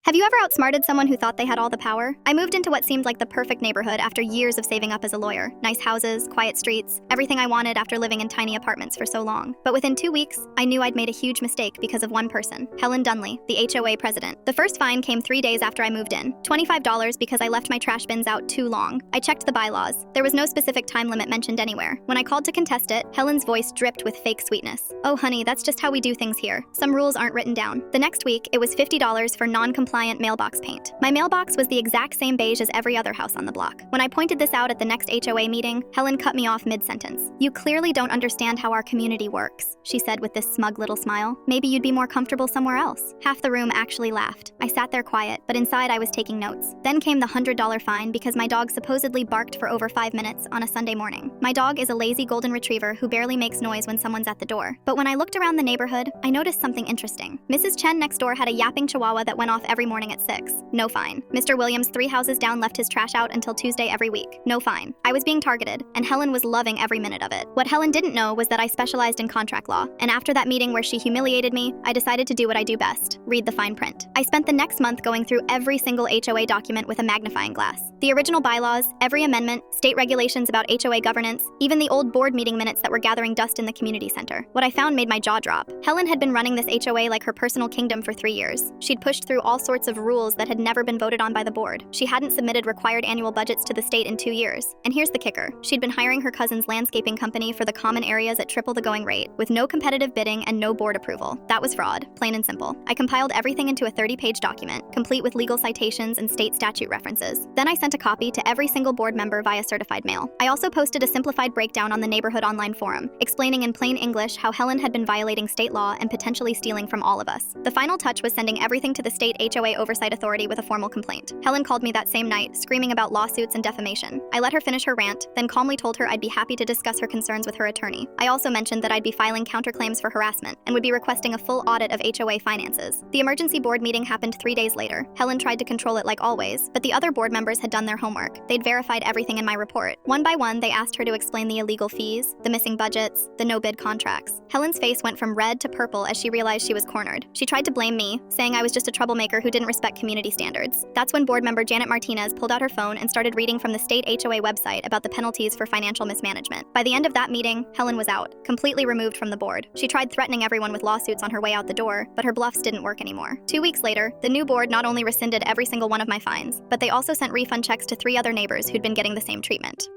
Have you ever outsmarted someone who thought they had all the power? I moved into what seemed like the perfect neighborhood after years of saving up as a lawyer. Nice houses, quiet streets, everything I wanted after living in tiny apartments for so long. But within 2 weeks, I knew I'd made a huge mistake because of one person, Helen Dunley, the HOA president. The first fine came 3 days after I moved in, $25 because I left my trash bins out too long. I checked the bylaws. There was no specific time limit mentioned anywhere. When I called to contest it, Helen's voice dripped with fake sweetness. "Oh honey, that's just how we do things here. Some rules aren't written down." The next week, it was $50 for non-compliant mailbox paint. My mailbox was the exact same beige as every other house on the block. When I pointed this out at the next HOA meeting, Helen cut me off mid-sentence. "You clearly don't understand how our community works," she said with this smug little smile. "Maybe you'd be more comfortable somewhere else." Half the room actually laughed. I sat there quiet, but inside I was taking notes. Then came the $100 fine because my dog supposedly barked for over 5 minutes on a Sunday morning. My dog is a lazy golden retriever who barely makes noise when someone's at the door. But when I looked around the neighborhood, I noticed something interesting. Mrs. Chen next door had a yapping chihuahua that went off every morning at 6. No fine. Mr. Williams 3 houses down left his trash out until Tuesday every week. No fine. I was being targeted, and Helen was loving every minute of it. What Helen didn't know was that I specialized in contract law, and after that meeting where she humiliated me, I decided to do what I do best: read the fine print. I spent the next month going through every single HOA document with a magnifying glass. The original bylaws, every amendment, state regulations about HOA governance, even the old board meeting minutes that were gathering dust in the community center. What I found made my jaw drop. Helen had been running this HOA like her personal kingdom for 3 years. She'd pushed through all sorts of rules that had never been voted on by the board. She hadn't submitted required annual budgets to the state in 2 years. And here's the kicker. She'd been hiring her cousin's landscaping company for the common areas at triple the going rate, with no competitive bidding and no board approval. That was fraud, plain and simple. I compiled everything into a 30-page document, complete with legal citations and state statute references. Then I sent a copy to every single board member via certified mail. I also posted a simplified breakdown on the neighborhood online forum, explaining in plain English how Helen had been violating state law and potentially stealing from all of us. The final touch was sending everything to the state HOA Oversight Authority with a formal complaint. Helen called me that same night, screaming about lawsuits and defamation. I let her finish her rant, then calmly told her I'd be happy to discuss her concerns with her attorney. I also mentioned that I'd be filing counterclaims for harassment and would be requesting a full audit of HOA finances. The emergency board meeting happened 3 days later. Helen tried to control it like always, but the other board members had done their homework. They'd verified everything in my report. One by one, they asked her to explain the illegal fees, the missing budgets, the no-bid contracts. Helen's face went from red to purple as she realized she was cornered. She tried to blame me, saying I was just a troublemaker who didn't respect community standards. That's when board member Janet Martinez pulled out her phone and started reading from the state HOA website about the penalties for financial mismanagement. By the end of that meeting, Helen was out, completely removed from the board. She tried threatening everyone with lawsuits on her way out the door, but her bluffs didn't work anymore. 2 weeks later, the new board not only rescinded every single one of my fines, but they also sent refund checks to 3 other neighbors who'd been getting the same treatment.